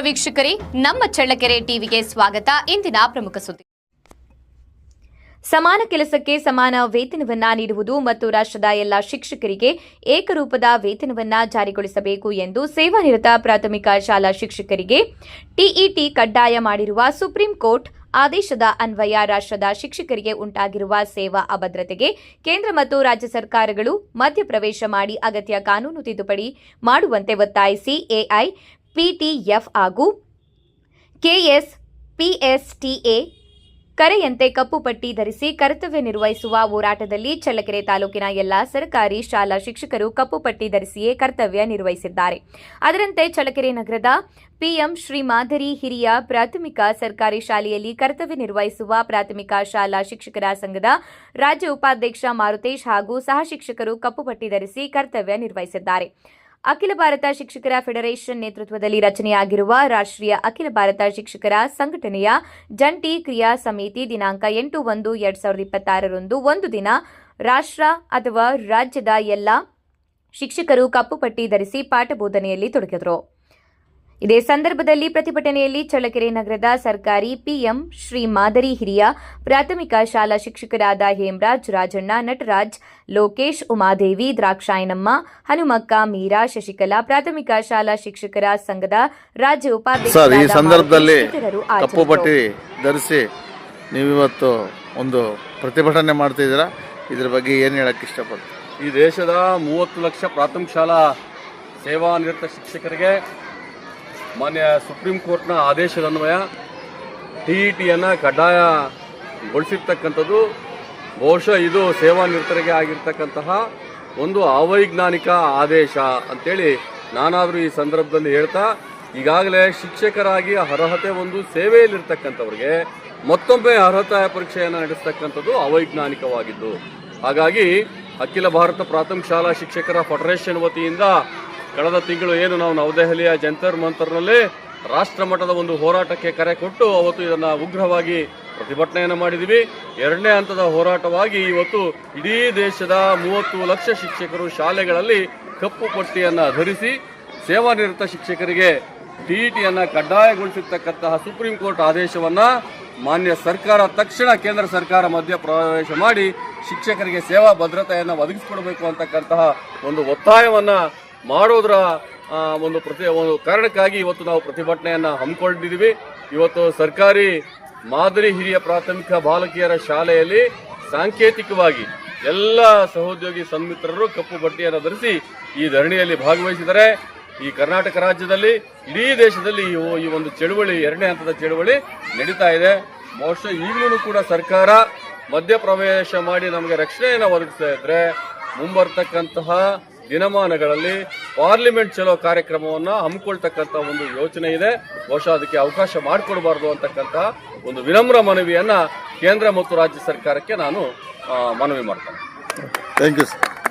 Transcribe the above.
ವೀಕ್ಷಕರೇ, ನಮ್ಮ ಚಳ್ಳಕೆರೆ ಟಿವಿಗೆ ಸ್ವಾಗತ. ಇಂದಿನ ಪ್ರಮುಖ ಸುದ್ದಿ: ಸಮಾನ ಕೆಲಸಕ್ಕೆ ಸಮಾನ ವೇತನವನ್ನ ನೀಡುವುದು ಮತ್ತು ರಾಷ್ಟ್ರದ ಎಲ್ಲ ಶಿಕ್ಷಕರಿಗೆ ಏಕರೂಪದ ವೇತನವನ್ನ ಜಾರಿಗೊಳಿಸಬೇಕು ಎಂದು ಸೇವಾನಿರತ ಪ್ರಾಥಮಿಕ ಶಾಲಾ ಶಿಕ್ಷಕರಿಗೆ ಟಿಇಟಿ ಕಡ್ಡಾಯ ಮಾಡಿರುವ ಸುಪ್ರೀಂ ಕೋರ್ಟ್ ಆದೇಶದ ಅನ್ವಯ ರಾಷ್ಟ್ರದ ಶಿಕ್ಷಕರಿಗೆ ಉಂಟಾಗಿರುವ ಸೇವಾ ಅಭದ್ರತೆಗೆ ಕೇಂದ್ರ ಮತ್ತು ರಾಜ್ಯ ಸರ್ಕಾರಗಳು ಮಧ್ಯಪ್ರವೇಶ ಮಾಡಿ ಅಗತ್ಯ ಕಾನೂನು ತಿದ್ದುಪಡಿ ಮಾಡುವಂತೆ ಒತ್ತಾಯಿಸಿ ಎಐಪಿಟಿಎಫ್ ಹಾಗೂ ಕೆಎಸ್ಪಿಎಸ್ಟಿಎ ಕರೆಯಂತೆ ಕಪ್ಪು ಪಟ್ಟಿ ಧರಿಸಿ ಕರ್ತವ್ಯ ನಿರ್ವಹಿಸುವ ಹೋರಾಟದಲ್ಲಿ ಚಳ್ಳಕೆರೆ ತಾಲೂಕಿನ ಎಲ್ಲಾ ಸರ್ಕಾರಿ ಶಾಲಾ ಶಿಕ್ಷಕರು ಕಪ್ಪು ಪಟ್ಟಿ ಧರಿಸಿಯೇ ಕರ್ತವ್ಯ ನಿರ್ವಹಿಸಿದ್ದಾರೆ. ಅದರಂತೆ ಚಳ್ಳಕೆರೆ ನಗರದ ಪಿಎಂ ಶ್ರೀ ಮಾದರಿ ಹಿರಿಯ ಪ್ರಾಥಮಿಕ ಸರ್ಕಾರಿ ಶಾಲೆಯಲ್ಲಿ ಕರ್ತವ್ಯ ನಿರ್ವಹಿಸುವ ಪ್ರಾಥಮಿಕ ಶಾಲಾ ಶಿಕ್ಷಕರ ಸಂಘದ ರಾಜ್ಯ ಉಪಾಧ್ಯಕ್ಷ ಮಾರುತೇಶ್ ಹಾಗೂ ಸಹ ಶಿಕ್ಷಕರು ಕಪ್ಪು ಪಟ್ಟಿ ಧರಿಸಿ ಕರ್ತವ್ಯ ನಿರ್ವಹಿಸಿದ್ದಾರೆ. ಅಖಿಲ ಭಾರತ ಶಿಕ್ಷಕರ ಫೆಡರೇಷನ್ ನೇತೃತ್ವದಲ್ಲಿ ರಚನೆಯಾಗಿರುವ ರಾಷ್ಟ್ರೀಯ ಅಖಿಲ ಭಾರತ ಶಿಕ್ಷಕರ ಸಂಘಟನೆಯ ಜಂಟಿ ಕ್ರಿಯಾ ಸಮಿತಿ ದಿನಾಂಕ 8/1/2026 ಒಂದು ದಿನ ರಾಷ್ಟ್ರ ಅಥವಾ ರಾಜ್ಯದ ಎಲ್ಲ ಶಿಕ್ಷಕರು ಕಪ್ಪು ಪಟ್ಟಿ ಧರಿಸಿ ಪಾಠ ಬೋಧನೆಯಲ್ಲಿ ತೊಡಗಿದರು. ಇದೇ ಸಂದರ್ಭದಲ್ಲಿ ಪ್ರತಿಭಟನೆಯಲ್ಲಿ ಚಳ್ಳಕೆರೆ ನಗರದ ಸರ್ಕಾರಿ ಪಿಎಂ ಶ್ರೀ ಮಾದರಿ ಹಿರಿಯ ಪ್ರಾಥಮಿಕ ಶಾಲಾ ಶಿಕ್ಷಕರಾದ ಹೇಮರಾಜ್, ರಾಜಣ್ಣ, ನಟರಾಜ್, ಲೋಕೇಶ್, ಉಮಾದೇವಿ, ದ್ರಾಕ್ಷಾಯಣಮ್ಮ, ಹನುಮಕ್ಕ, ಮೀರಾ, ಶಶಿಕಲಾ, ಪ್ರಾಥಮಿಕ ಶಾಲಾ ಶಿಕ್ಷಕರ ಸಂಘದ ರಾಜ್ಯ ಉಪಾಧ್ಯಕ್ಷ ಈ ಸಂದರ್ಭದಲ್ಲಿ ಕಪ್ಪು ಪಟ್ಟಿ ಧರಿಸಿ ನೀವಿವತ್ತು ಒಂದು ಪ್ರತಿಭಟನೆ ಮಾಡ್ತಿದ್ದೀರಾ. ಇದ್ರ ಬಗ್ಗೆ ಏನು ಹೇಳಕ್ಕೆ ಇಷ್ಟಪಡ್ತೀವಿ? ಈ ದೇಶದ 30 ಲಕ್ಷ ಪ್ರಾಥಮಿಕ ಶಾಲಾ ಸೇವಾನಿರತ ಶಿಕ್ಷಕರಿಗೆ ಮಾನ್ಯ ಸುಪ್ರೀಂ ಕೋರ್ಟ್ನ ಆದೇಶದನ್ವಯ ಟಿಇಟಿಯನ್ನು ಕಡ್ಡಾಯಗೊಳಿಸಿರ್ತಕ್ಕಂಥದ್ದು ಬಹುಶಃ ಇದು ಸೇವಾನಿರತರಿಗೆ ಆಗಿರ್ತಕ್ಕಂತಹ ಒಂದು ಅವೈಜ್ಞಾನಿಕ ಆದೇಶ ಅಂತೇಳಿ ನಾನಾದರೂ ಈ ಸಂದರ್ಭದಲ್ಲಿ ಹೇಳ್ತಾ, ಈಗಾಗಲೇ ಶಿಕ್ಷಕರಾಗಿ ಅರ್ಹತೆ ಒಂದು ಸೇವೆಯಲ್ಲಿರ್ತಕ್ಕಂಥವ್ರಿಗೆ ಮತ್ತೊಮ್ಮೆ ಅರ್ಹತಾ ಪರೀಕ್ಷೆಯನ್ನು ನಡೆಸ್ತಕ್ಕಂಥದ್ದು ಅವೈಜ್ಞಾನಿಕವಾಗಿದ್ದು, ಹಾಗಾಗಿ ಅಖಿಲ ಭಾರತ ಪ್ರಾಥಮಿಕ ಶಾಲಾ ಶಿಕ್ಷಕರ ಫೆಡರೇಷನ್ ವತಿಯಿಂದ ಕಳೆದ ತಿಂಗಳು ಏನು ನಾವು ನವದೆಹಲಿಯ ಜಂತರ್ ಮಂತರ್ನಲ್ಲಿ ರಾಷ್ಟ್ರ ಮಟ್ಟದ ಒಂದು ಹೋರಾಟಕ್ಕೆ ಕರೆ ಕೊಟ್ಟು ಅವತ್ತು ಇದನ್ನು ಉಗ್ರವಾಗಿ ಪ್ರತಿಭಟನೆಯನ್ನು ಮಾಡಿದ್ದೀವಿ. ಎರಡನೇ ಹಂತದ ಹೋರಾಟವಾಗಿ ಇವತ್ತು ಇಡೀ ದೇಶದ 30 ಲಕ್ಷ ಶಿಕ್ಷಕರು ಶಾಲೆಗಳಲ್ಲಿ ಕಪ್ಪು ಪಟ್ಟಿಯನ್ನು ಧರಿಸಿ ಸೇವಾನಿರತ ಶಿಕ್ಷಕರಿಗೆ ಟಿಇಟಿಯನ್ನು ಕಡ್ಡಾಯಗೊಳಿಸಿರ್ತಕ್ಕಂತಹ ಸುಪ್ರೀಂ ಕೋರ್ಟ್ ಆದೇಶವನ್ನು ಮಾನ್ಯ ಸರ್ಕಾರ ತಕ್ಷಣ ಕೇಂದ್ರ ಸರ್ಕಾರ ಮಧ್ಯಪ್ರವೇಶ ಮಾಡಿ ಶಿಕ್ಷಕರಿಗೆ ಸೇವಾ ಭದ್ರತೆಯನ್ನು ಒದಗಿಸಿಕೊಡಬೇಕು ಅಂತಕ್ಕಂತಹ ಒಂದು ಒತ್ತಾಯವನ್ನು ಮಾಡೋದರ ಒಂದು ಕಾರಣಕ್ಕಾಗಿ ಇವತ್ತು ನಾವು ಪ್ರತಿಭಟನೆಯನ್ನು ಹಮ್ಮಿಕೊಂಡಿದ್ದೀವಿ. ಇವತ್ತು ಸರ್ಕಾರಿ ಮಾದರಿ ಹಿರಿಯ ಪ್ರಾಥಮಿಕ ಬಾಲಕಿಯರ ಶಾಲೆಯಲ್ಲಿ ಸಾಂಕೇತಿಕವಾಗಿ ಎಲ್ಲ ಸಹೋದ್ಯೋಗಿ ಸನ್ಮಿತ್ರರು ಕಪ್ಪು ಪಟ್ಟಿಯನ್ನು ಧರಿಸಿ ಈ ಧರಣಿಯಲ್ಲಿ ಭಾಗವಹಿಸಿದ್ದಾರೆ. ಈ ಕರ್ನಾಟಕ ರಾಜ್ಯದಲ್ಲಿ ಇಡೀ ದೇಶದಲ್ಲಿ ಈ ಒಂದು ಚಳುವಳಿ, ಎರಡನೇ ಹಂತದ ಚಳುವಳಿ ನಡೀತಾ ಇದೆ. ಬಹುಶಃ ಈಗಲೂ ಕೂಡ ಸರ್ಕಾರ ಮಧ್ಯಪ್ರವೇಶ ಮಾಡಿ ನಮಗೆ ರಕ್ಷಣೆಯನ್ನು ಒದಗಿಸ್ತಾ ಇದ್ರೆ ಮುಂಬರ್ತಕ್ಕಂತಹ ದಿನಮಾನಗಳಲ್ಲಿ ಪಾರ್ಲಿಮೆಂಟ್ ಚಲೋ ಕಾರ್ಯಕ್ರಮವನ್ನು ಹಮ್ಮಿಕೊಳ್ತಕ್ಕಂಥ ಒಂದು ಯೋಚನೆ ಇದೆ. ಬಹುಶಃ ಅದಕ್ಕೆ ಅವಕಾಶ ಮಾಡಿಕೊಡಬಾರ್ದು ಅಂತಕ್ಕಂಥ ಒಂದು ವಿನಮ್ರ ಮನವಿಯನ್ನು ಕೇಂದ್ರ ಮತ್ತು ರಾಜ್ಯ ಸರ್ಕಾರಕ್ಕೆ ನಾನು ಮನವಿ ಮಾಡ್ತೇನೆ. Thank you sir.